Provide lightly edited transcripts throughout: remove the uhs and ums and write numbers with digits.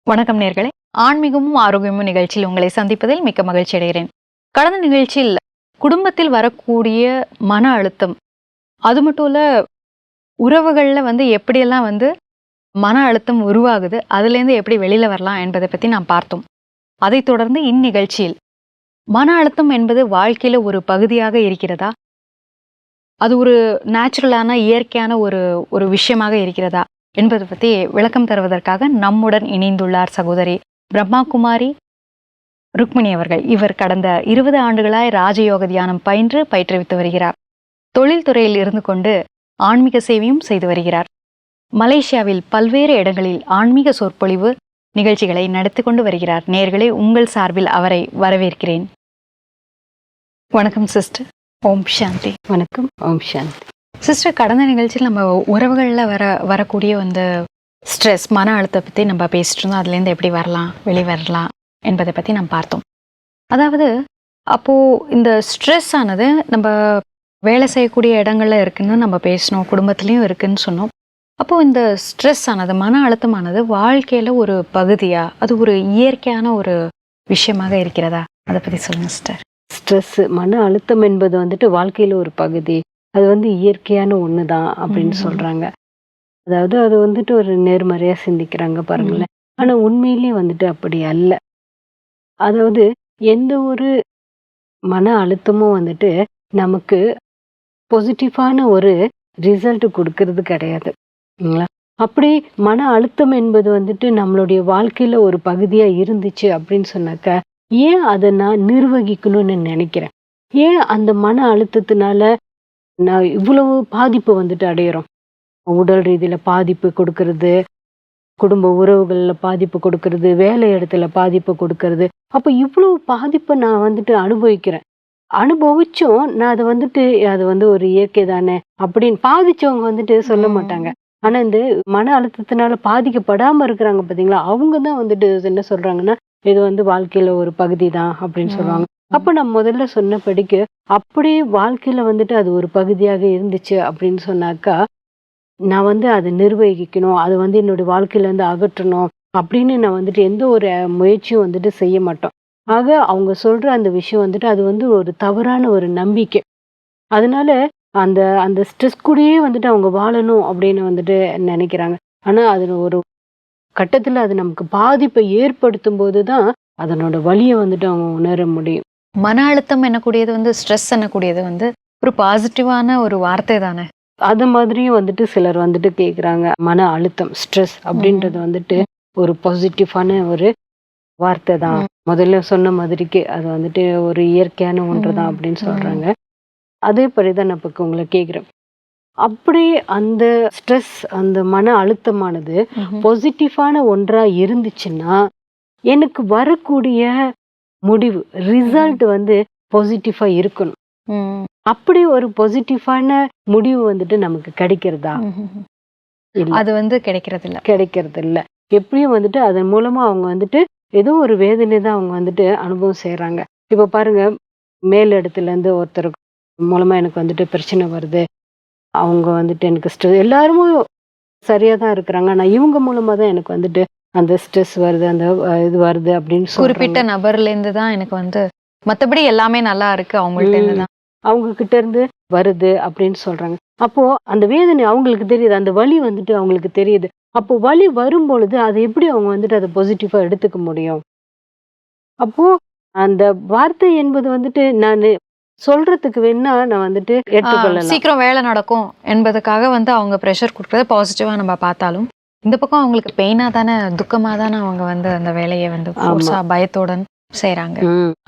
வணக்கம் நேர்களே, ஆன்மீகமும் ஆரோக்கியமும் நிகழ்ச்சியில் உங்களை சந்திப்பதில் மிக்க மகிழ்ச்சி அடைகிறேன். கடந்த நிகழ்ச்சியில் குடும்பத்தில் வரக்கூடிய மன அழுத்தம், அது மட்டும் இல்ல உறவுகளில் எப்படியெல்லாம் மன அழுத்தம் உருவாகுது, அதுலேருந்து எப்படி வெளியில வரலாம் என்பதை பற்றி நாம் பார்த்தோம். அதைத் தொடர்ந்து இந்நிகழ்ச்சியில் மன அழுத்தம் என்பது வாழ்க்கையில ஒரு பகுதியாக இருக்கிறதா, அது ஒரு நேச்சுரலான இயற்கையான ஒரு விஷயமாக இருக்கிறதா என்பதை பற்றி விளக்கம் தருவதற்காக நம்முடன் இணைந்துள்ளார் சகோதரி பிரம்மாகுமாரி ருக்மிணி அவர்கள். இவர் கடந்த 20 ஆண்டுகளாய் ராஜயோக தியானம் பயின்று பயிற்றுவித்து வருகிறார். தொழில்துறையில் இருந்து கொண்டு ஆன்மீக சேவையும் செய்து வருகிறார். மலேசியாவில் பல்வேறு இடங்களில் ஆன்மீக சொற்பொழிவு நிகழ்ச்சிகளை நடத்தி கொண்டு வருகிறார். நேயர்களே, உங்கள் சார்பில் அவரை வரவேற்கிறேன். வணக்கம் சிஸ்டர். ஓம் சாந்தி. வணக்கம். ஓம் சாந்தி. சிஸ்டர், கடந்த நிகழ்ச்சியில் நம்ம உறவுகளில் வரக்கூடிய ஸ்ட்ரெஸ், மன அழுத்தத்தை பற்றி நம்ம பேசிட்டு இருந்தோம். அதுலேருந்து எப்படி வரலாம், வெளிவரலாம் என்பதை பற்றி நம்ம பார்த்தோம். அதாவது அப்போது இந்த ஸ்ட்ரெஸ் ஆனது நம்ம வேலை செய்யக்கூடிய இடங்கள்ல இருக்குன்னு நம்ம பேசினோம், குடும்பத்துலேயும் இருக்குன்னு சொன்னோம். அப்போது இந்த ஸ்ட்ரெஸ் ஆனது, மன அழுத்தமானது வாழ்க்கையில் ஒரு பகுதியா, அது ஒரு இயற்கையான ஒரு விஷயமாக இருக்கிறதா, அதை பற்றி சொல்லுங்கள் சிஸ்டர். ஸ்ட்ரெஸ், மன அழுத்தம் என்பது வாழ்க்கையில் ஒரு பகுதி. அது இயற்கையான ஒன்று தான் அப்படின்னு சொல்கிறாங்க. அதாவது அது ஒரு நேர்மறையாக சிந்திக்கிறாங்க பாருங்களேன். ஆனால் உண்மையிலேயே அப்படி அல்ல. அதாவது எந்த ஒரு மன அழுத்தமும் நமக்கு பாசிட்டிவான ஒரு ரிசல்ட் கொடுக்கறது கிடையாது. அப்படி மன அழுத்தம் என்பது நம்மளுடைய வாழ்க்கையில் ஒரு பகுதியாக இருந்துச்சு அப்படின்னு சொன்னாக்கா, ஏன் அதை நான் நிர்வகிக்கணும்னு நினைக்கிறேன்? ஏன் அந்த மன அழுத்தத்தினால நான் இவ்வளவு பாதிப்பு அடையிறோம்? உடல் ரீதியில பாதிப்பு கொடுக்கறது, குடும்ப உறவுகள்ல பாதிப்பு கொடுக்கறது, வேலை இடத்துல பாதிப்பு கொடுக்கறது. அப்ப இவ்வளவு பாதிப்பை நான் அனுபவிக்கிறேன். அனுபவிச்சும் நான் அதை அது ஒரு இயற்கை தானே அப்படின்னு பாதிச்சவங்க சொல்ல மாட்டாங்க. ஆனா இந்த மன அழுத்தத்தினால பாதிக்கப்படாம இருக்கிறாங்க பாத்தீங்களா, அவங்க தான் என்ன சொல்றாங்கன்னா, இது வாழ்க்கையில ஒரு பகுதி தான் அப்படின்னு சொல்லுவாங்க. அப்ப நான் முதல்ல சொன்னபடிக்கு அப்படியே வாழ்க்கையில அது ஒரு பகுதியாக இருந்துச்சு அப்படின்னு சொன்னாக்கா, நான் அதை நிர்வகிக்கணும், அது என்னுடைய வாழ்க்கையில இருந்து அகற்றணும் அப்படின்னு நான் எந்த ஒரு முயற்சியும் செய்ய மாட்டோம். ஆக அவங்க சொல்ற அந்த விஷயம் அது ஒரு தவறான ஒரு நம்பிக்கை. அதனால அந்த அந்த ஸ்ட்ரெஸ் கூடயே அவங்க வாழணும் அப்படின்னு நினைக்கிறாங்க. ஆனா அது ஒரு கட்டத்துல அது நமக்கு பாதிப்பை ஏற்படுத்தும் போதுதான் அதனோட வலியை அவங்க உணர முடியும். மன அழுத்தம் என்னக்கூடியது ஸ்ட்ரெஸ் என்னக்கூடியது ஒரு பாசிட்டிவான ஒரு வார்த்தை தானே. அது மாதிரியும் சிலர் கேக்குறாங்க. மன அழுத்தம், ஸ்ட்ரெஸ் அப்படின்றது ஒரு பாசிட்டிவான ஒரு வார்த்தை தான். முதல்ல சொன்ன மாதிரிக்கு அது ஒரு இயற்கையான ஒன்றுதான் அப்படின்னு சொல்றாங்க. அதே மாதிரிதான் நான் இப்ப உங்களை கேக்குறேன். அப்படி அந்த ஸ்ட்ரெஸ், அந்த மன அழுத்தமானது பாசிட்டிவான ஒன்றா இருந்துச்சுன்னா, எனக்கு வரக்கூடிய முடிவு, ரிசல்ட் பாசிட்டிவா இருக்கணும். அப்படி ஒரு பாசிட்டிவான முடிவு நமக்கு கிடைக்கிறதா? அது கிடைக்கிறது இல்ல. எப்படியும் அதன் மூலமா அவங்க ஏதோ ஒரு வேதனை தான் அவங்க அனுபவம் செய்யறாங்க. இப்ப பாருங்க, மேல் இடத்துல இருந்து ஒருத்தருக்கு மூலமா எனக்கு பிரச்சனை வருது. அவங்க எனக்கு ஸ்ட்ரெஸ், எல்லாருமே சரியா தான் இருக்கிறாங்க, ஆனா இவங்க மூலமா தான் எனக்கு அந்த ஸ்ட்ரெஸ் வருது, அந்த இது வருது அப்படின்னு குறிப்பிட்ட நபர்ல இருந்து தான் எனக்கு மத்தபடி எல்லாமே நல்லா இருக்கு, அவங்கள்ட்ட இருந்து தான், அவங்க கிட்ட இருந்து வருது அப்படின்னு சொல்றாங்க. அப்போ அந்த வேதனை அவங்களுக்கு தெரியுது, அந்த வலி அவங்களுக்கு தெரியுது. அப்போ வலி வரும் பொழுது அதை எப்படி அவங்க அதை பாசிட்டிவா எடுத்துக்க முடியும்? அப்போ அந்த வார்த்தை என்பது நான் சொல்றதுக்கு வேணா நான் ஏற்றுக்கொள்ளலாம். சீக்கிரம் வேலை நடக்கும் என்பதுக்காக அவங்க ப்ரெஷர் கொடுக்கறத பாசிட்டிவா நம்ம பார்த்தாலும், இந்த பக்கம் அவங்களுக்கு பெயினா தானே, துக்கமா தானே அவங்க அந்த வேலையை பயத்துடன் செய்யறாங்க.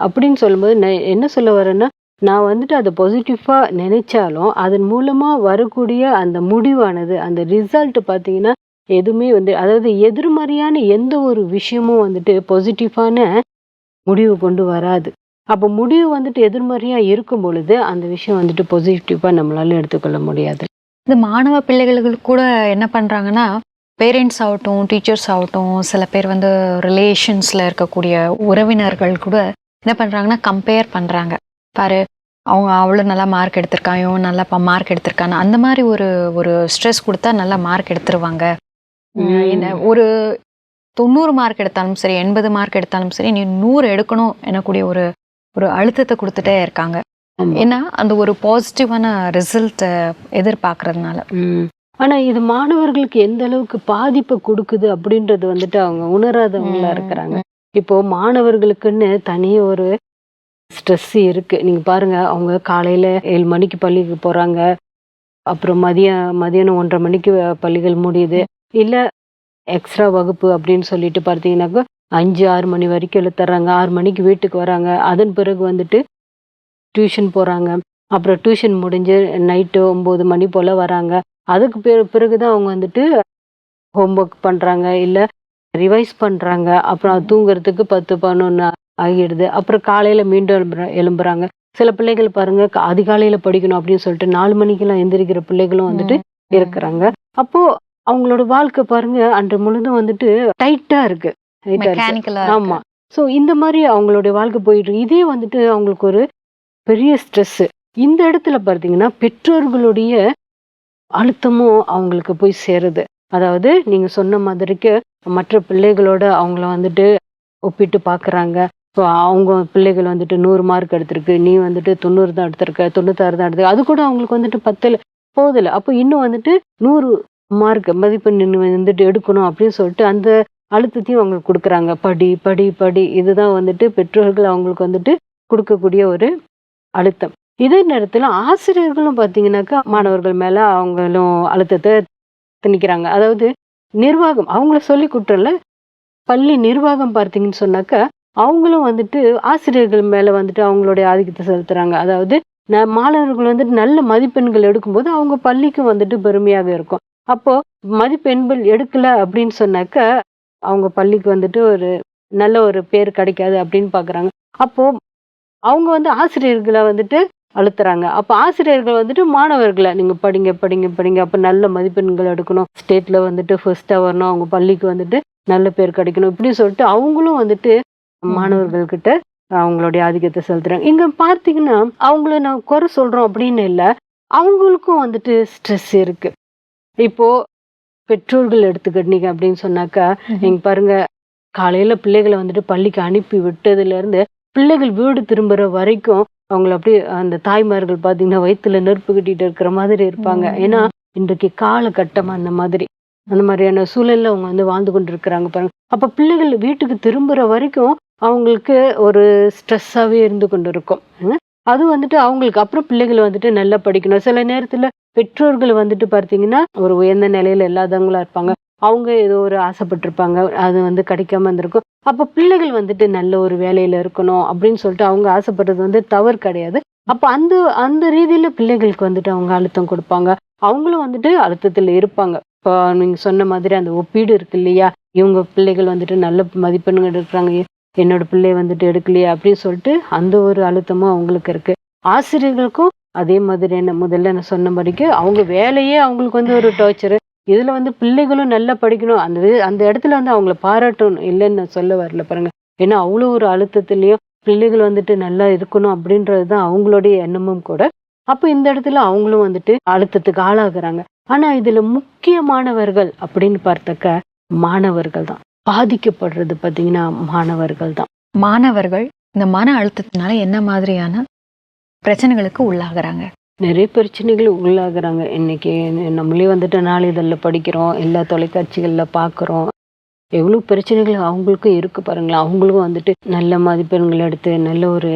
அப்படின்னு சொல்லும்போது நான் என்ன சொல்ல வரேன்னா, நான் அதை பாசிட்டிவா நினைச்சாலும் அதன் மூலமா வரக்கூடிய அந்த முடிவானது, அந்த ரிசல்ட் பாத்தீங்கன்னா எதுவுமே அதாவது எதிர்மறையான எந்த ஒரு விஷயமும் பாசிட்டிவான முடிவு கொண்டு வராது. அப்ப முடிவு எதிர்மறையா இருக்கும் பொழுது அந்த விஷயம் பாசிட்டிவா நம்மளால எடுத்துக்கொள்ள முடியாது. இந்த மாணவ பிள்ளைகளுக்கு கூட என்ன பண்றாங்கன்னா, பேரண்ட்ஸ் ஆகட்டும், டீச்சர்ஸ் ஆகட்டும், சில பேர் ரிலேஷன்ஸ்ல இருக்கக்கூடிய உறவினர்கள் கூட என்ன பண்றாங்கன்னா, கம்பேர் பண்றாங்க. பாரு, அவங்க அவ்வளோ நல்லா மார்க் எடுத்திருக்கான், இவன் நல்லா மார்க் எடுத்திருக்கான்னு, அந்த மாதிரி ஒரு ஸ்ட்ரெஸ் கொடுத்தா நல்லா மார்க் எடுத்துருவாங்க. என்ன ஒரு 90 மார்க் எடுத்தாலும் சரி, 80 மார்க் எடுத்தாலும் சரி, நீ 100 எடுக்கணும் எனக்கூடிய ஒரு ஒரு அழுத்தத்தை கொடுத்துட்டே இருக்காங்க. ஆமா. ஏன்னா அந்த ஒரு பாசிட்டிவான ரிசல்ட் எதிர்பார்க்கறதுனால. ஆனா இது மாணவர்களுக்கு எந்த அளவுக்கு பாதிப்பை கொடுக்குது அப்படின்றது வந்துட்டு அவங்க உணராதவங்களா இருக்கிறாங்க. இப்போ மாணவர்களுக்குன்னு தனியே ஒரு ஸ்ட்ரெஸ் இருக்கு. நீங்க பாருங்க, அவங்க காலையில 7 மணிக்கு பள்ளிக்கு போறாங்க. அப்புறம் மதியானம் 1:30 மணிக்கு பள்ளிகள் முடியுது. இல்ல எக்ஸ்ட்ரா வகுப்பு அப்படின்னு சொல்லிட்டு பார்த்தீங்கன்னாக்கா 5, 6 மணி வரைக்கும் இழுத்துறாங்க. 6 மணிக்கு வீட்டுக்கு வராங்க. அதன் பிறகு வந்துட்டு டியூஷன் போறாங்க. அப்புறம் டியூஷன் முடிஞ்சு நைட்டு 9 மணி போல வராங்க. அதுக்கு பிறகுதான் அவங்க வந்துட்டு ஹோம்ஒர்க் பண்றாங்க. இல்ல ரிவைஸ் பண்றாங்க. அப்புறம் அது தூங்குறதுக்கு 10, 11 ஆகிடுது. அப்புறம் காலையில மீண்டும் எழும்புறாங்க. சில பிள்ளைகள் பாருங்க, அதிகாலையில படிக்கணும் அப்படின்னு சொல்லிட்டு 4 மணிக்கெல்லாம் எந்திரிக்கிற பிள்ளைகளும் வந்துட்டு இருக்கிறாங்க. அப்போ அவங்களோட வாழ்க்கை பாருங்க அன்று முழுதும் வந்துட்டு டைட்டா இருக்கு. மெக்கானிக்கலா ஆமா. சோ இந்த மாதிரி அவங்களுடைய வாழ்க்கை போயிட்டு இருக்கு. இதே வந்துட்டு அவங்களுக்கு ஒரு பெரிய ஸ்ட்ரெஸ். இந்த இடத்துல பார்த்தீங்கன்னா பெற்றோர்களுடைய அழுத்தமும் அவங்களுக்கு போய் சேருது. அதாவது நீங்க சொன்ன மாதிரிக்கு மற்ற பிள்ளைகளோட அவங்கள வந்துட்டு ஒப்பிட்டு பார்க்குறாங்க. இப்போ அவங்க பிள்ளைகள் வந்துட்டு 100 மார்க் எடுத்திருக்கு, நீ வந்துட்டு 90 தான் எடுத்திருக்க, 96 தான் எடுத்திருக்க. அது கூட அவங்களுக்கு வந்துட்டு 10 போதில்ல. அப்போ இன்னும் வந்துட்டு 100 மார்க் மதிப்பெண் நீ வந்துட்டு எடுக்கணும் அப்படின்னு சொல்லிட்டு அந்த அழுத்தத்தையும் அவங்களுக்கு கொடுக்குறாங்க. படி படி படி, இதுதான் வந்துட்டு பெற்றோர்கள் அவங்களுக்கு வந்துட்டு கொடுக்கக்கூடிய ஒரு அழுத்தம். இதே நேரத்துல ஆசிரியர்களும் பார்த்தீங்கன்னாக்கா மாணவர்கள் மேல அவங்களும் அழுத்தத்தை திணிக்கிறாங்க. அதாவது நிர்வாகம் அவங்கள சொல்லி குற்றம்ல, பள்ளி நிர்வாகம் பார்த்தீங்கன்னு சொன்னாக்கா அவங்களும் வந்துட்டு ஆசிரியர்கள் மேல வந்துட்டு அவங்களுடைய ஆதிக்கத்தை செலுத்துறாங்க. அதாவது மாணவர்கள் வந்துட்டு நல்ல மதிப்பெண்கள் எடுக்கும்போது அவங்க பள்ளிக்கும் வந்துட்டு பெருமையாக இருக்கும். அப்போ மதிப்பெண்கள் எடுக்கல அப்படின்னு சொன்னாக்கா அவங்க பள்ளிக்கு வந்துட்டு ஒரு நல்ல ஒரு பேர் கிடைக்காது அப்படின்னு பாக்குறாங்க. அப்போ அவங்க வந்து ஆசிரியர்களை வந்துட்டு அழுத்துறாங்க. அப்ப ஆசிரியர்கள் வந்துட்டு மாணவர்களை நீங்க படிங்க படிங்க படிங்க, அப்ப நல்ல மதிப்பெண்கள் எடுக்கணும், ஸ்டேட்ல வந்துட்டு ஃபர்ஸ்டா வரணும், அவங்க பள்ளிக்கு வந்துட்டு நல்ல பேர் கிடைக்கணும், இப்படி சொல்லிட்டு அவங்களும் வந்துட்டு மாணவர்கள் கிட்ட அவங்களுடைய ஆதிக்கத்தை செலுத்துறாங்க. இங்க பார்த்தீங்கன்னா அவங்கள நான் குறை சொல்றோம் அப்படின்னு இல்லை, அவங்களுக்கும் வந்துட்டு ஸ்ட்ரெஸ் இருக்கு. இப்போ பெற்றோர்கள் எடுத்துக்கிட்டீங்க அப்படின்னு சொன்னாக்கா நீங்க பாருங்க, காலையில பிள்ளைகளை வந்துட்டு பள்ளிக்கு அனுப்பி விட்டதுல இருந்து பிள்ளைகள் வீடு திரும்புற வரைக்கும் அவங்கள அப்படியே அந்த தாய்மார்கள் பாத்தீங்கன்னா வயிற்றுல நெருப்பு கட்டிட்டு இருக்கிற மாதிரி இருப்பாங்க. ஏன்னா இன்றைக்கு காலகட்டம் அந்த மாதிரியான சூழல்ல அவங்க வந்து வாழ்ந்து கொண்டு இருக்கிறாங்க பாருங்க. அப்ப பிள்ளைகள் வீட்டுக்கு திரும்புற வரைக்கும் அவங்களுக்கு ஒரு ஸ்ட்ரெஸ்ஸாவே இருந்து கொண்டு இருக்கும். அது வந்துட்டு அவங்களுக்கு அப்புறம் பிள்ளைகள் வந்துட்டு நல்லா படிக்கணும். சில நேரத்துல பெற்றோர்கள் வந்துட்டு பார்த்தீங்கன்னா ஒரு உயர்ந்த நிலையில இல்லாதவங்களா இருப்பாங்க. அவங்க ஏதோ ஒரு ஆசைப்பட்டிருப்பாங்க, அது வந்து கிடைக்காம இருந்திருக்கும். அப்ப பிள்ளைகள் வந்துட்டு நல்ல ஒரு வேலையில இருக்கணும் அப்படின்னு சொல்லிட்டு அவங்க ஆசைப்படுறது வந்து தவறு கிடையாது. அப்ப அந்த அந்த ரீதியில பிள்ளைகளுக்கு வந்துட்டு அவங்க அழுத்தம் கொடுப்பாங்க. அவங்களும் வந்துட்டு அழுத்தத்துல இருப்பாங்க. இப்போ நீங்க சொன்ன மாதிரி அந்த ஒப்பீடு இருக்கு இல்லையா, இவங்க பிள்ளைகள் வந்துட்டு நல்ல மதிப்பெண்கள் எடுக்கிறாங்க, என்னோட பிள்ளை வந்துட்டு எடுக்கலையா அப்படின்னு சொல்லிட்டு அந்த ஒரு அழுத்தமும் அவங்களுக்கு இருக்கு. ஆசிரியர்களுக்கும் அதே மாதிரி என்ன முதல்ல நான் சொன்னபடிக்கு அவங்க வேலையே அவங்களுக்கு வந்து ஒரு டார்ச்சரு. இதுல வந்து பிள்ளைகளும் நல்லா படிக்கணும், அந்த இடத்துல வந்து அவங்கள பாராட்டணும், இல்லைன்னு நான் சொல்ல வரல பாருங்க. ஏன்னா அவ்வளோ ஒரு அழுத்தத்திலையும் பிள்ளைகள் வந்துட்டு நல்லா இருக்கணும் அப்படின்றதுதான் அவங்களுடைய எண்ணமும் கூட. அப்ப இந்த இடத்துல அவங்களும் வந்துட்டு அழுத்தத்துக்கு ஆளாகுறாங்க. ஆனா இதுல முக்கியமானவர்கள் அப்படின்னு பார்த்தாக்க மாணவர்கள் தான் பாதிக்கப்படுறது. பாத்தீங்கன்னா மாணவர்கள் தான். மாணவர்கள் இந்த மன அழுத்தத்தினால என்ன மாதிரியான பிரச்சனைகளுக்கு உள்ளாகுறாங்க? நிறைய பிரச்சனைகள் உள்ளாகுறாங்க. இன்னைக்கு நம்மளே வந்துட்டு நாளிதழில் படிக்கிறோம், எல்லா தொலைக்காட்சிகள்ல பார்க்குறோம். எவ்வளவு பிரச்சனைகள் அவங்களுக்கும் இருக்கு பாருங்களேன். அவங்களுக்கும் வந்துட்டு நல்ல மதிப்பெண்கள் எடுத்து நல்ல ஒரு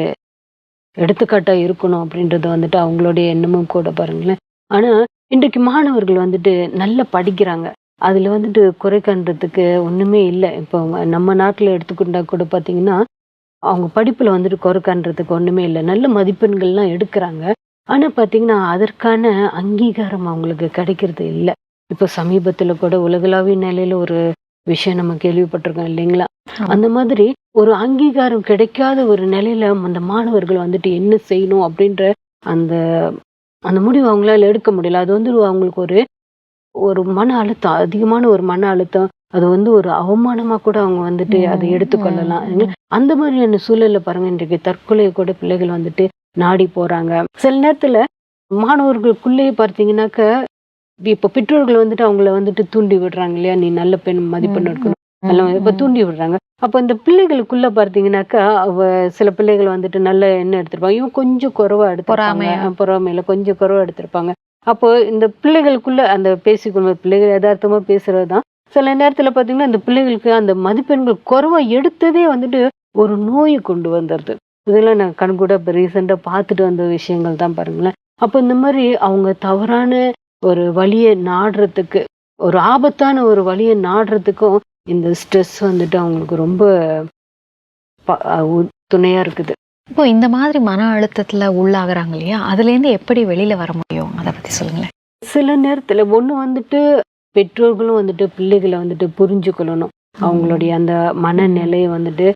எடுத்துக்காட்டா இருக்கணும் அப்படின்றது வந்துட்டு அவங்களுடைய எண்ணமும் கூட பாருங்களேன். ஆனா இன்றைக்கு மாணவர்கள் வந்துட்டு நல்லா படிக்கிறாங்க, அதுல வந்துட்டு குறை கண்டதுக்கு ஒண்ணுமே இல்லை. இப்போ நம்ம நாட்டுல எடுத்துக்கிட்டா கூட பாத்தீங்கன்னா அவங்க படிப்புல வந்துட்டு குறை கண்டதுக்கு ஒண்ணுமே இல்லை, நல்ல மதிப்பெண்கள்லாம் எடுக்கிறாங்க. ஆனா பாத்தீங்கன்னா அதற்கான அங்கீகாரம் அவங்களுக்கு கிடைக்கிறது இல்லை. இப்போ சமீபத்துல கூட உலகளாவிய நிலையில ஒரு விஷயம் நம்ம கேள்விப்பட்டிருக்கோம் இல்லைங்களா? அந்த மாதிரி ஒரு அங்கீகாரம் கிடைக்காத ஒரு நிலையில அந்த மாணவர்கள் வந்துட்டு என்ன செய்யணும் அப்படின்ற அந்த அந்த முடிவு அவங்களால எடுக்க முடியல. அது வந்து அவங்களுக்கு ஒரு ஒரு மன அழுத்தம், அதிகமான ஒரு மன அழுத்தம். அது வந்து ஒரு அவமானமா கூட அவங்க வந்துட்டு அதை எடுத்துக்கொள்ளலாம். அந்த மாதிரியான சூழல்ல பாருங்க, இன்றைக்கு தற்கொலையை கூட பிள்ளைகள் வந்துட்டு நாடி போறாங்க. சில நேரத்துல மாணவர்களுக்குள்ளேயே பார்த்தீங்கன்னாக்க இப்ப பெற்றோர்கள் வந்துட்டு அவங்கள வந்துட்டு தூண்டி விடுறாங்க இல்லையா, நீ நல்ல பெண் மதிப்பெண் எடுக்கணும், எல்லாம் இப்ப தூண்டி விடுறாங்க. அப்ப இந்த பிள்ளைகளுக்குள்ள பார்த்தீங்கன்னாக்கா, சில பிள்ளைகள் வந்துட்டு நல்ல எண்ணம் எடுத்திருப்பாங்க. இவன் கொஞ்சம் குறைவா எடுத்திருப்பாங்க. பொறாமையா. பொறாமையில கொஞ்சம் குறைவா எடுத்திருப்பாங்க. அப்போ இந்த பிள்ளைகளுக்குள்ள அந்த பேசிக்கொள்வது பிள்ளைகள் எதார்த்தமா பேசுறது தான். சில நேரத்துல பார்த்தீங்கன்னா, இந்த பிள்ளைகளுக்கு அந்த மதிப்பெண்கள் குறைவா எடுத்ததே வந்துட்டு ஒரு நோய கொண்டு வந்துருது. இதெல்லாம் நான் கண்கூடா இப்ப ரீசென்ட்டா பார்த்துட்டு வந்த விஷயங்கள் தான் பாருங்களேன். அப்ப இந்த மாரி அவங்க தவறான ஒரு வழிய நாடுறதுக்கு, ஒரு ஆபத்தான ஒரு வழிய நாடுறதுக்கும் இந்த ஸ்ட்ரெஸ் வந்துட்டு அவங்களுக்கு ரொம்ப ப அ உ துணையா இருக்குது. இப்போ இந்த மாதிரி மன அழுத்தத்துல உள்ளாகுறாங்க இல்லையா? அதுலேருந்து எப்படி வெளியில வர முடியும்? அத பத்தி சொல்லுங்களேன். சில நேரத்துல ஒண்ணு வந்துட்டு பெற்றோர்களும் வந்துட்டு பிள்ளைகள வந்துட்டு புரிஞ்சுக்கொள்ளணும். அவங்களுடைய அந்த மனநிலைய வந்துட்டு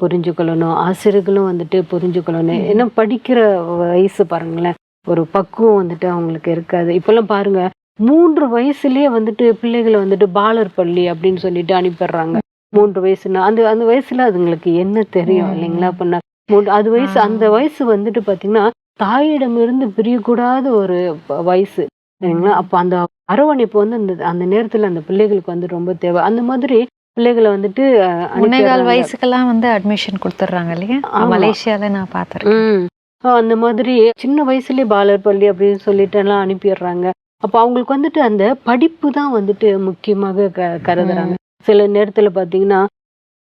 புரிஞ்சுக்கொள்ளணும். ஆசிரியர்களும் வந்துட்டு புரிஞ்சுக்கொள்ளணும். ஏன்னா படிக்கிற வயசு பாருங்களேன். ஒரு பக்குவம் வந்துட்டு அவங்களுக்கு இருக்காது. இப்பல்லாம் பாருங்க 3 வயசுலயே வந்துட்டு பிள்ளைகள வந்துட்டு பாலர் பள்ளி அப்படின்னு சொல்லிட்டு அனுப்பிடுறாங்க. 3 வயசுன்னா அந்த அந்த வயசுல அதுங்களுக்கு என்ன தெரியும் இல்லைங்களா? அப்ப அது வயசு அந்த வயசு வந்துட்டு பார்த்தீங்கன்னா, தாயிடமிருந்து பிரியக்கூடாத ஒரு வயசு. சரிங்களா? அப்ப அந்த அரவணைப்பு வந்து அந்த அந்த நேரத்துல அந்த பிள்ளைகளுக்கு வந்து ரொம்ப தேவை. அந்த மாதிரி பிள்ளைகள வந்துட்டு 1 1/4 அனுப்பிடுறாங்க. வயசுக்கெல்லாம் வந்து அட்மிஷன் குடுத்துடுறாங்க இல்லையா? ஆமா. மலேசியால நான் பார்த்துருக்கேன். ம். அந்த மாதிரி சின்ன வயசுலயே பாலர் பள்ளி அப்படின்னு சொல்லிட்டு எல்லாம் அனுப்பிடுறாங்க. அப்ப அவங்களுக்கு வந்துட்டு அந்த படிப்பு தான் வந்துட்டு முக்கியமாக கருதுறாங்க. சில நேரத்துல பார்த்தீங்கன்னா,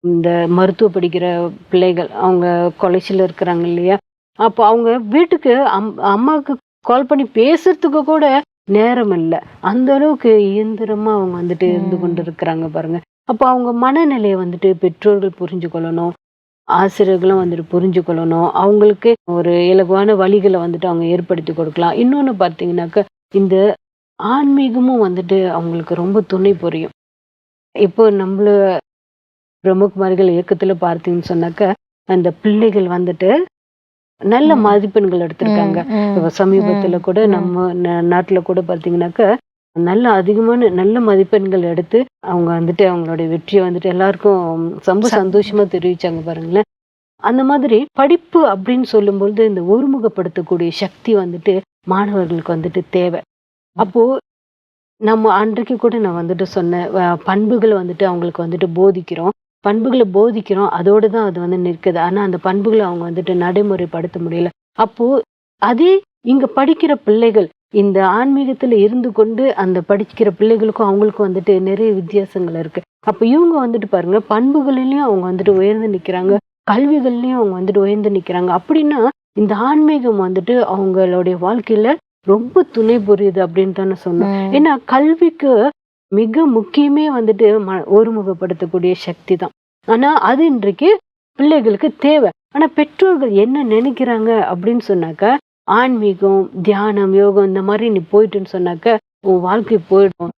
இந்த மருத்துவம் படிக்கிற பிள்ளைகள், அவங்க காலேஜ்ல இருக்கிறாங்க இல்லையா? அப்போ அவங்க வீட்டுக்கு அம்மாவுக்கு கால் பண்ணி பேசுறதுக்கு கூட நேரம் இல்ல. அந்த அளவுக்கு இயந்திரமா அவங்க வந்துட்டு இருந்து கொண்டு இருக்கிறாங்க பாருங்க. அப்போ அவங்க மனநிலைய வந்துட்டு பெற்றோர்கள் புரிஞ்சு கொள்ளணும். ஆசிரியர்களும் வந்துட்டு புரிஞ்சு கொள்ளணும். அவங்களுக்கு ஒரு இலகுவான வழிகள வந்துட்டு அவங்க ஏற்படுத்தி கொடுக்கலாம். இன்னொன்னு பார்த்தீங்கன்னாக்க, இந்த ஆன்மீகமும் வந்துட்டு அவங்களுக்கு ரொம்ப துணை புரியும். இப்போ நம்மள பிரம்மகுமாரிகள் இயக்கத்துல பார்த்தீங்கன்னு சொன்னாக்க, அந்த பிள்ளைகள் வந்துட்டு நல்ல மதிப்பெண்கள் எடுத்திருக்காங்க. இப்ப சமீபத்துல கூட நம்ம நாட்டுல கூட பார்த்தீங்கன்னாக்க, அதிகமான நல்ல மதிப்பெண்கள் எடுத்து அவங்க வந்துட்டு அவங்களுடைய வெற்றிய வந்துட்டு எல்லாருக்கும் ரொம்ப சந்தோஷமா தெரிவிச்சாங்க பாருங்களேன். அந்த மாதிரி படிப்பு அப்படின்னு சொல்லும்பொழுது இந்த ஒருமுகப்படுத்தக்கூடிய சக்தி வந்துட்டு மாணவர்களுக்கு வந்துட்டு தேவை. அப்போ நம்ம அன்றைக்கு கூட நான் வந்துட்டு சொன்னேன். பண்புகள வந்துட்டு அவங்களுக்கு வந்துட்டு போதிக்கிறோம். பண்புகள போதிக்கிறோம். அதோட தான் அது வந்து நிற்குது. ஆனா அந்த பண்புகள அவங்க வந்துட்டு நடைமுறைப்படுத்த முடியல. அப்போ அதே இங்க படிக்கிற பிள்ளைகள் இந்த ஆன்மீகத்துல இருந்து கொண்டு அந்த படிக்கிற பிள்ளைகளுக்கும் அவங்களுக்கும் வந்துட்டு நிறைய வித்தியாசங்கள் இருக்கு. அப்ப இவங்க வந்துட்டு பாருங்க பண்புகளிலயும் அவங்க வந்துட்டு உயர்ந்து நிக்கிறாங்க. கல்விகள்லயும் அவங்க வந்துட்டு உயர்ந்து நிக்கிறாங்க. அப்படின்னா இந்த ஆன்மீகம் வந்துட்டு அவங்களுடைய வாழ்க்கையில ரொம்ப துணை புரியுது அப்படின்னு தானே சொன்னோம். ஏன்னா கல்விக்கு மிக முக்கியமே வந்துட்டு ஒருமுகப்படுத்தக்கூடிய சக்தி தான். ஆனா அது இன்றைக்கு பிள்ளைகளுக்கு தேவை. ஆனா பெற்றோர்கள் என்ன நினைக்கிறாங்க அப்படின்னு சொன்னாக்க, ஆன்மீகம், தியானம், யோகம் இந்த மாதிரி நீ போயிட்டுன்னு சொன்னாக்க உன் வாழ்க்கை போயிடும்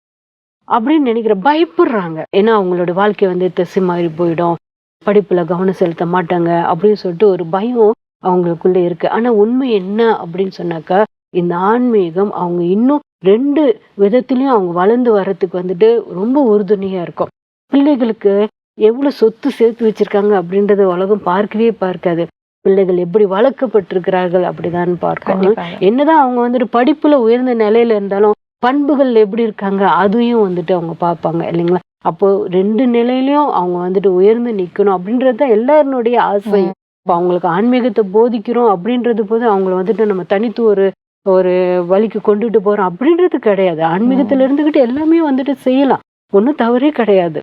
அப்படின்னு பயப்படுறாங்க. ஏன்னா அவங்களோட வாழ்க்கை வந்து திசை மாறி போயிடும். படிப்புல கவனம் செலுத்த மாட்டாங்க அப்படின்னு சொல்லிட்டு ஒரு பயம் அவங்களுக்குள்ள இருக்கு. ஆனா உண்மை என்ன அப்படின்னு சொன்னாக்கா, இந்த ஆன்மீகம் அவங்க இன்னும் 2 விதத்திலயும் அவங்க வளர்ந்து வர்றதுக்கு வந்துட்டு ரொம்ப உறுதுணையா இருக்கும். பிள்ளைகளுக்கு எவ்வளவு சொத்து சேர்த்து வச்சிருக்காங்க அப்படின்றத உலகம் பார்க்கவே பார்க்காது. பிள்ளைகள் எப்படி வளர்க்கப்பட்டிருக்கிறார்கள் அப்படிதான் பார்க்கும். கண்டிப்பாக. என்னதான் அவங்க வந்துட்டு படிப்புல உயர்ந்த நிலையில இருந்தாலும் பண்புகள் எப்படி இருக்காங்க அதையும் வந்துட்டு அவங்க பார்ப்பாங்க இல்லைங்களா? அப்போ 2 நிலையிலயும் அவங்க வந்துட்டு உயர்ந்து நிக்கணும் அப்படின்றது தான் எல்லாருடைய ஆசை. இப்ப அவங்களுக்கு ஆன்மீகத்தை போதிக்கிறோம் அப்படின்றது போது அவங்கள வந்துட்டு நம்ம தனித்து ஒரு ஒரு வழிக்கு கொண்டுட்டு போறோம் அப்படின்றது கிடையாது. ஆன்மீகத்துல இருந்துகிட்டு எல்லாமே வந்துட்டு செய்யலாம். ஒண்ணும் தவறே கிடையாது.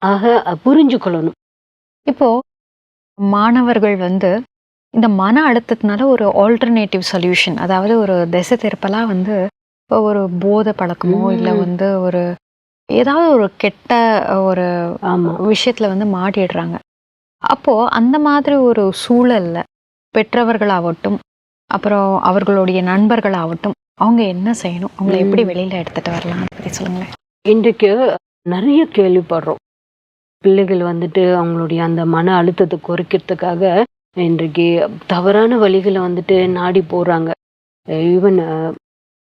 ஆக புரிஞ்சுக்கொள்ளணும். இப்போ மாணவர்கள் வந்து இந்த மன அழுத்தத்தினால ஒரு ஆல்டர்னேட்டிவ் சொல்யூஷன், அதாவது ஒரு திசை திருப்பலாம் வந்து இப்போ ஒரு போதை பழக்கமோ இல்ல வந்து ஒரு ஏதாவது ஒரு கெட்ட ஒரு ஆமா. விஷயத்துல வந்து மாட்டிடுறாங்க. அப்போ அந்த மாதிரி ஒரு சூழல்ல பெற்றவர்களாகட்டும், அப்புறம் அவர்களுடைய நண்பர்களாகட்டும், அவங்க என்ன செய்யணும்? அவங்கள எப்படி வெளியில எடுத்துட்டு வரலாம்? அதை பத்தி சொல்லுங்களேன். இன்றைக்கு நிறைய கேள்விப்படுறோம். பிள்ளைகள் வந்துட்டு அவங்களுடைய அந்த மன அழுத்தத்தை குறைக்கிறதுக்காக இன்றைக்கு தவறான வழிகளை வந்துட்டு நாடி போறாங்க. ஈவன்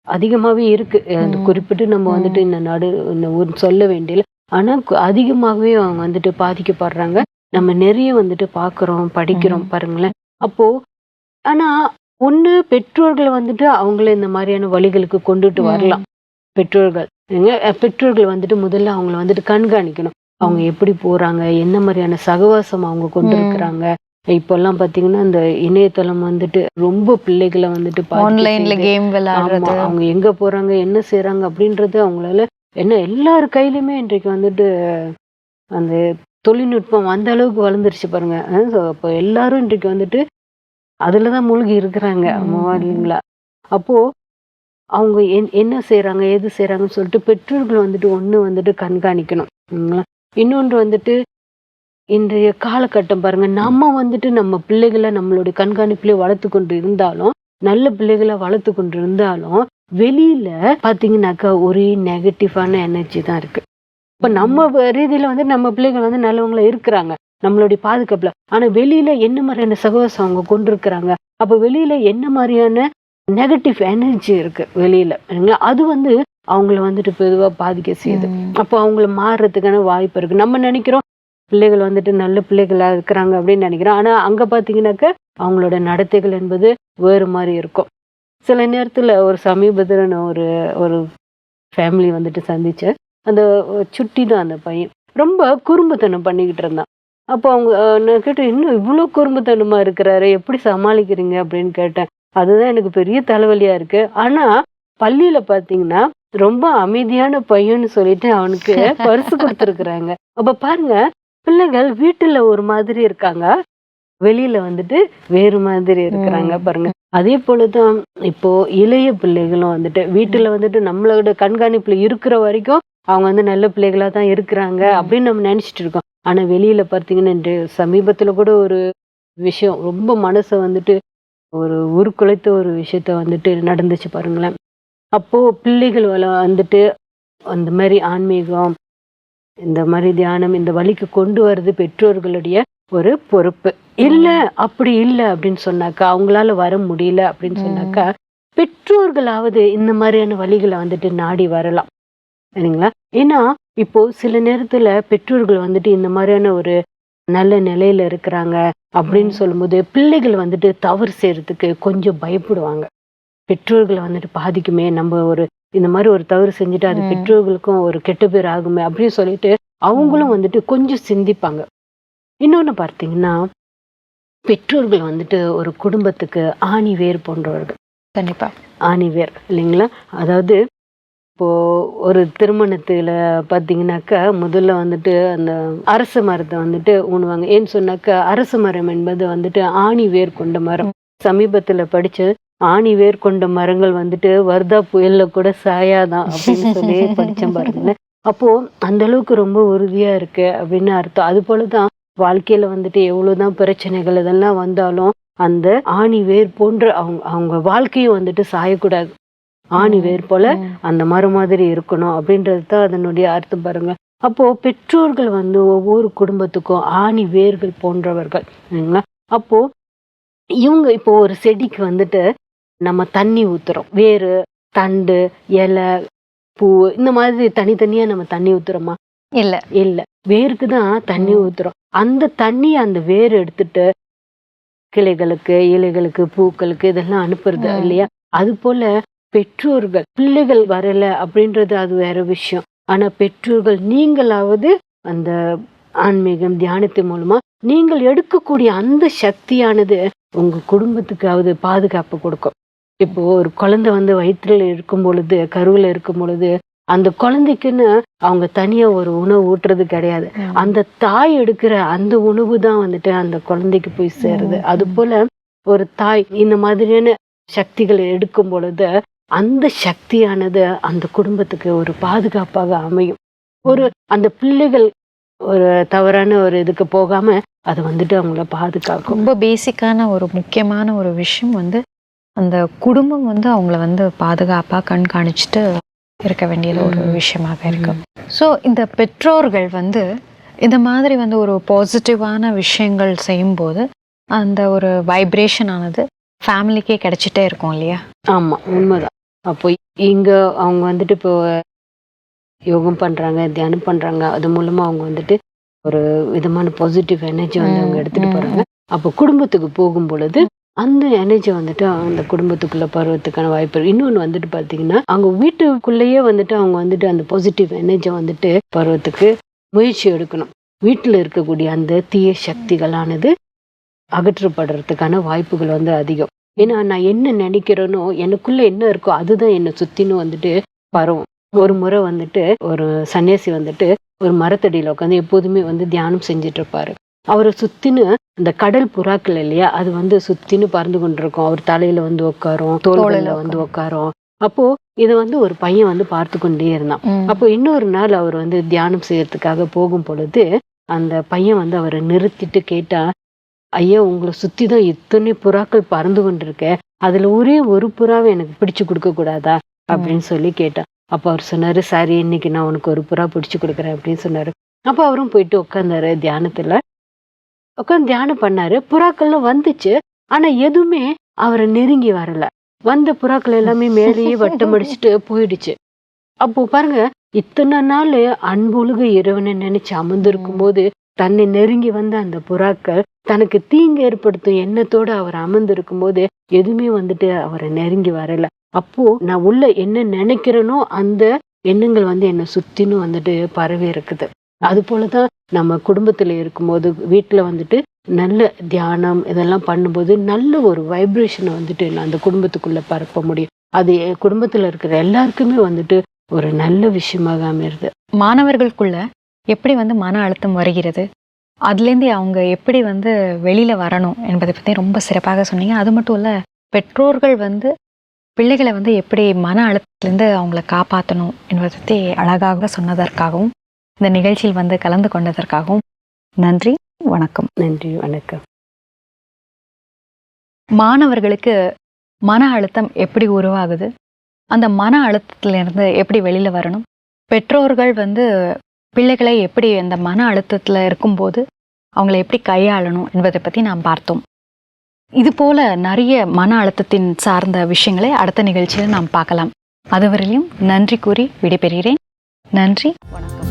அதிகமாவே இருக்கு. அது குறிப்பிட்டு நம்ம வந்துட்டு இந்த நாடு இந்த ஊர் சொல்ல வேண்டியல. ஆனா அதிகமாகவே அவங்க வந்துட்டு பாதிக்கப்படுறாங்க. நம்ம நிறைய வந்துட்டு பார்க்குறோம், படிக்கிறோம் பாருங்களேன். அப்போ ஆனா ஒண்ணு பெற்றோர்கள் வந்துட்டு அவங்கள இந்த மாதிரியான வழிகளுக்கு கொண்டுட்டு வரலாம். பெற்றோர்கள் வந்துட்டு முதல்ல அவங்கள வந்துட்டு கண்காணிக்கணும். அவங்க எப்படி போறாங்க, என்ன மாதிரியான சகவாசம் அவங்க கொண்டிருக்கிறாங்க. இப்பெல்லாம் பாத்தீங்கன்னா இந்த இணையதளம் வந்துட்டு ரொம்ப பிள்ளைகளை வந்துட்டு ஆன்லைன்ல கேம் விளையாடுறது, அவங்க எங்க போறாங்க, என்ன செய்யறாங்க அப்படின்றது அவங்களால என்ன எல்லார் கையிலுமே இன்றைக்கு வந்துட்டு அந்த தொழில்நுட்பம் அந்த அளவுக்கு வளர்ந்துருச்சு பாருங்க. அப்போ எல்லாரும் இன்றைக்கு வந்துட்டு அதுலதான் மூழ்கி இருக்கிறாங்க இல்லைங்களா. அப்போ அவங்க என்ன செய்யறாங்க, ஏது செய்யறாங்கன்னு சொல்லிட்டு பெற்றோர்கள் வந்துட்டு ஒண்ணு வந்துட்டு கண்காணிக்கணும். இன்னொன்று வந்துட்டு இன்றைய காலகட்டம் பாருங்க, நம்ம வந்துட்டு நம்ம பிள்ளைகளை நம்மளுடைய கண்காணிப்புலயே வளர்த்து கொண்டு இருந்தாலும், நல்ல பிள்ளைகளை வளர்த்து கொண்டு இருந்தாலும், வெளியில பாத்தீங்கன்னாக்கா ஒரே நெகட்டிவான எனர்ஜி தான் இருக்கு. இப்ப நம்ம ரீதியில வந்து நம்ம பிள்ளைகள் வந்து நல்லவங்களா இருக்கிறாங்க நம்மளுடைய பாதுகாப்புல. ஆனா வெளியில என்ன மாதிரியான சகவாசம் அவங்க கொண்டிருக்கிறாங்க, அப்ப வெளியில என்ன மாதிரியான நெகட்டிவ் எனர்ஜி இருக்கு வெளியில, அது வந்து அவங்கள வந்துட்டு பொதுவா பாதிக்க செய்யுது. அப்போ அவங்கள மாறுறதுக்கான வாய்ப்பு இருக்கு. நம்ம நினைக்கிறோம் பிள்ளைகள் வந்துட்டு நல்ல பிள்ளைகளா இருக்கிறாங்க அப்படின்னு நினைக்கிறோம். ஆனா அங்க பாத்தீங்கன்னாக்க அவங்களோட நடத்தைகள் என்பது வேறு மாதிரி இருக்கும். சில நேரத்துல ஒரு சமீபத்துல நான் ஒரு ஃபேமிலி வந்துட்டு சந்திச்சேன். அந்த சுட்டி தான் அந்த பையன், ரொம்ப குறும்புத்தனம் பண்ணிக்கிட்டு இருந்தான். அப்போ அவங்க நான் கேட்டேன், இன்னும் இவ்வளோ குறும்புத்தனமா இருக்கிறாரு, எப்படி சமாளிக்கிறீங்க அப்படின்னு கேட்டேன். அதுதான் எனக்கு பெரிய தலைவலியா இருக்கு. ஆனா பள்ளியில பாத்தீங்கன்னா ரொம்ப அமைதியான பையன்னு சொல்லிட்டு அவனுக்கு பரிசு கொடுத்துருக்குறாங்க. அப்ப பாருங்க, பிள்ளைகள் வீட்டுல ஒரு மாதிரி இருக்காங்க, வெளியில வந்துட்டு வேறு மாதிரி இருக்கிறாங்க பாருங்க. அதே போலதான் இப்போ இளைய பிள்ளைகளும் வந்துட்டு வீட்டுல வந்துட்டு நம்மளோட கண்காணிப்புல இருக்கிற வரைக்கும் அவங்க வந்து நல்ல பிள்ளைகளா தான் இருக்கிறாங்க அப்படின்னு நம்ம நினைச்சிட்டு இருக்கோம். ஆனா வெளியில பார்த்தீங்கன்னா சமீபத்துல கூட ஒரு விஷயம் ரொம்ப மனசை வந்துட்டு ஒரு உருக்குலைத்த ஒரு விஷயத்த வந்துட்டு நடந்துச்சு பாருங்களேன். அப்போ பிள்ளைகள் வந்துட்டு அந்த மாதிரி ஆன்மீகம், இந்த மாதிரி தியானம், இந்த வழிக்கு கொண்டு வர்றது பெற்றோர்களுடைய ஒரு பொறுப்பு. இல்ல அப்படி இல்லை அப்படின்னு சொன்னாக்கா, அவங்களால வர முடியல அப்படின்னு சொன்னாக்கா, பெற்றோர்களாவது இந்த மாதிரியான வழிகளை வந்துட்டு நாடி வரலாம் சரிங்களா. ஏன்னா இப்போ சில நேரத்துல பெற்றோர்கள் வந்துட்டு இந்த மாதிரியான ஒரு நல்ல நிலையில இருக்கிறாங்க அப்படின்னு சொல்லும்போது பிள்ளைகள் வந்துட்டு தவறு செய்யறதுக்கு கொஞ்சம் பயப்படுவாங்க. பெற்றோர்களை வந்துட்டு பாதிக்குமே, நம்ம ஒரு இந்த மாதிரி ஒரு தவறு செஞ்சுட்டு அது பெற்றோர்களுக்கும் ஒரு கெட்ட பேர் ஆகுமே அப்படின்னு சொல்லிட்டு அவங்களும் வந்துட்டு கொஞ்சம் சிந்திப்பாங்க. இன்னொன்னு பார்த்தீங்கன்னா, பெற்றோர்கள் வந்துட்டு ஒரு குடும்பத்துக்கு ஆணி வேர் போன்றவர்கள். கண்டிப்பா ஆணி வேர் இல்லைங்களா. அதாவது இப்போ ஒரு திருமணத்துல பாத்தீங்கன்னாக்கா முதல்ல வந்துட்டு அந்த அரச மரத்தை வந்துட்டு ஊனுவாங்க. ஏன்னு சொன்னாக்கா அரச மரம் என்பது வந்துட்டு ஆணி வேர் கொண்ட மரம். சமீபத்துல படிச்சு ஆணி வேர் கொண்ட மரங்கள் வந்துட்டு வர்தா புயல்ல கூட சாயாதான் அப்படின்னு சொல்லி படிச்சேன் பாருங்களேன். அப்போ அந்த அளவுக்கு ரொம்ப உறுதியா இருக்கு அப்படின்னு அர்த்தம். அது போலதான் வாழ்க்கையில வந்துட்டு எவ்வளவுதான் பிரச்சனைகள் இதெல்லாம் வந்தாலும் அந்த ஆணி வேர் போன்ற அவங்க வாழ்க்கையும் வந்துட்டு சாயக்கூடாது. ஆணி வேர் போல அந்த மரம் மாதிரி இருக்கணும் அப்படின்றது தான் அதனுடைய அர்த்தம் பாருங்க. அப்போ பெற்றோர்கள் வந்து ஒவ்வொரு குடும்பத்துக்கும் ஆணி வேர்கள் போன்றவர்கள். அப்போ இவங்க இப்போ ஒரு செடிக்கு வந்துட்டு நம்ம தண்ணி ஊத்துறோம், வேறு தண்டு இலை பூ இந்த மாதிரி தனித்தனியா நம்ம தண்ணி ஊத்துறோமா? இல்ல இல்ல, வேருக்கு தான் தண்ணி ஊத்துறோம். அந்த தண்ணி அந்த வேர் எடுத்துட்டு கிளைகளுக்கு, இலைகளுக்கு, பூக்களுக்கு இதெல்லாம் அனுப்புறது இல்லையா. அது போல பெற்றோர்கள் பிள்ளைகள் வரல அப்படின்றது அது வேற விஷயம். ஆனா பெற்றோர்கள் நீங்களாவது அந்த ஆன்மீகம் தியானத்தின் மூலமா நீங்கள் எடுக்கக்கூடிய அந்த சக்தியானது உங்க குடும்பத்துக்காவது பாதுகாப்பு கொடுக்கும். இப்போ ஒரு குழந்தை வந்து வயிற்றுல இருக்கும் பொழுது, கருவுல இருக்கும் பொழுது அந்த குழந்தைக்குன்னு அவங்க தனியா ஒரு உணவு ஊட்டுறது கிடையாது. அந்த தாய் எடுக்கிற அந்த உணவு தான் வந்துட்டு அந்த குழந்தைக்கு போய் சேருது. அது போல ஒரு தாய் இந்த மாதிரியான சக்திகளை எடுக்கும் பொழுது அந்த சக்தியானது அந்த குடும்பத்துக்கு ஒரு பாதுகாப்பாக அமையும். ஒரு அந்த பிள்ளைகள் ஒரு தவறான ஒரு இதுக்கு போகாம அது வந்துட்டு அவங்கள பாதுகாக்கும். ரொம்ப பேசிக்கான ஒரு முக்கியமான ஒரு விஷயம் வந்து அந்த குடும்பம் வந்து அவங்கள வந்து பாதுகாப்பா கண்காணிச்சுட்டு இருக்க வேண்டியது ஒரு விஷயமாக இருக்கு. ஸோ இந்த பெற்றோர்கள் வந்து இந்த மாதிரி வந்து ஒரு பாசிட்டிவான விஷயங்கள் செய்யும்போது அந்த ஒரு வைப்ரேஷன் ஆனது ஃபேமிலிக்கே கிடைச்சிட்டே இருக்கும் இல்லையா? ஆமா, உண்மைதான். அப்போ இங்க அவங்க வந்துட்டு இப்போ யோகம் பண்றாங்க, தியானம் பண்றாங்க, அது மூலமா அவங்க வந்துட்டு ஒரு விதமான பாசிட்டிவ் எனர்ஜி வந்து அவங்க எடுத்துட்டு போறாங்க. அப்போ குடும்பத்துக்கு போகும் பொழுது அந்த எனர்ஜி வந்துட்டு அந்த குடும்பத்துக்குள்ள பருவத்துக்கான வாய்ப்பு இருக்கு. இன்னொன்று வந்துட்டு பாத்தீங்கன்னா அவங்க வீட்டுக்குள்ளேயே வந்துட்டு அவங்க வந்துட்டு அந்த பாசிட்டிவ் எனர்ஜி வந்துட்டு பருவத்துக்கு முயற்சி எடுக்கணும். வீட்டில் இருக்கக்கூடிய அந்த தீய சக்திகளானது அகற்றப்படுறதுக்கான வாய்ப்புகள் வந்து அதிகம். ஏன்னா நான் என்ன நினைக்கிறேனோ, எனக்குள்ள என்ன இருக்கோ அதுதான் என்னை சுத்தின்னு வந்துட்டு பரவும். ஒரு முறை வந்துட்டு ஒரு சன்னியாசி வந்துட்டு ஒரு மரத்தடியில உட்காந்து எப்போதுமே வந்து தியானம் செஞ்சுட்டு இருப்பாரு. அவரை சுத்தின்னு இந்த கடல் புறாக்கள் இல்லையா, அது வந்து சுத்தின்னு பறந்து கொண்டிருக்கும். அவர் தலையில வந்து உட்காரும், தோள்கள்ல வந்து உட்காரும். அப்போ இதை வந்து ஒரு பையன் வந்து பார்த்து கொண்டே இருந்தான். அப்போ இன்னொரு நாள் அவர் வந்து தியானம் செய்யறதுக்காக போகும் பொழுது அந்த பையன் வந்து அவரை நிறுத்திட்டு கேட்டா, ஐயா உங்களை சுத்தி தான் இத்தனை புறாக்கள் பறந்து கொண்டிருக்க, அதுல ஒரே ஒரு புறாவை எனக்கு பிடிச்சு கொடுக்க கூடாதா அப்படின்னு சொல்லி கேட்டான். அப்ப அவர் சொன்னாரு, சரி இன்னைக்கு நான் உனக்கு ஒரு புறா பிடிச்சு கொடுக்குறேன் அப்படின்னு சொன்னாரு. அப்ப அவரும் போயிட்டு உட்கார்ந்தாரு தியானத்துல. உட்காந்து தியானம் பண்ணாரு. புறாக்கள்லாம் வந்துச்சு. ஆனா எதுவுமே அவரை நெருங்கி வரல. வந்த புறாக்கள் எல்லாமே மேலேயே வட்டம் அடிச்சுட்டு போயிடுச்சு. அப்போ பாருங்க, இத்தனை நாள் அன்பொழுக இறைவனை நினைச்சு அமர்ந்திருக்கும் போது தன்னை நெருங்கி வந்த அந்த புறாக்கள் தனக்கு தீங்கு ஏற்படுத்தும் எண்ணத்தோடு அவர் அமர்ந்திருக்கும் போது எதுவுமே வந்துட்டு அவரை நெருங்கி வரல. அப்போ நான் உள்ள என்ன நினைக்கிறேனோ அந்த எண்ணங்கள் வந்து என்னை சுத்தின்னு வந்துட்டு பரவி இருக்குது. அது போலதான் நம்ம குடும்பத்துல இருக்கும்போது வீட்டுல வந்துட்டு நல்ல தியானம் இதெல்லாம் பண்ணும்போது நல்ல ஒரு வைப்ரேஷனை வந்துட்டு அந்த குடும்பத்துக்குள்ள பரப்ப முடியும். அது குடும்பத்துல இருக்கிற எல்லாருக்குமே வந்துட்டு ஒரு நல்ல விஷயமாக அமையுது. மாணவர்களுக்குள்ள எப்படி வந்து மன அழுத்தம் வருகிறது, அதுலேருந்து அவங்க எப்படி வந்து வெளியில வரணும் என்பதை பற்றி ரொம்ப சிறப்பாக சொன்னீங்க. அது மட்டும் இல்லை, பெற்றோர்கள் வந்து பிள்ளைகளை வந்து எப்படி மன அழுத்தத்திலேருந்து அவங்கள காப்பாற்றணும் என்பதை பற்றி அழகாக சொன்னதற்காகவும் இந்த நிகழ்ச்சியில் வந்து கலந்து கொண்டதற்காகவும் நன்றி, வணக்கம். நன்றி, வணக்கம். மாணவர்களுக்கு மன அழுத்தம் எப்படி உருவாகுது, அந்த மன அழுத்தத்திலிருந்து எப்படி வெளியில வரணும், பெற்றோர்கள் வந்து பிள்ளைகளை எப்படி அந்த மன அழுத்தத்தில் இருக்கும்போது அவங்களை எப்படி கையாளணும் என்பதை பற்றி நாம் பார்த்தோம். இது போல நிறைய மன அழுத்தத்தின் சார்ந்த விஷயங்களை அடுத்த நிகழ்ச்சியில் நாம் பார்க்கலாம். அதுவரையிலும் நன்றி கூறி விடைபெறுகிறேன். நன்றி, வணக்கம்.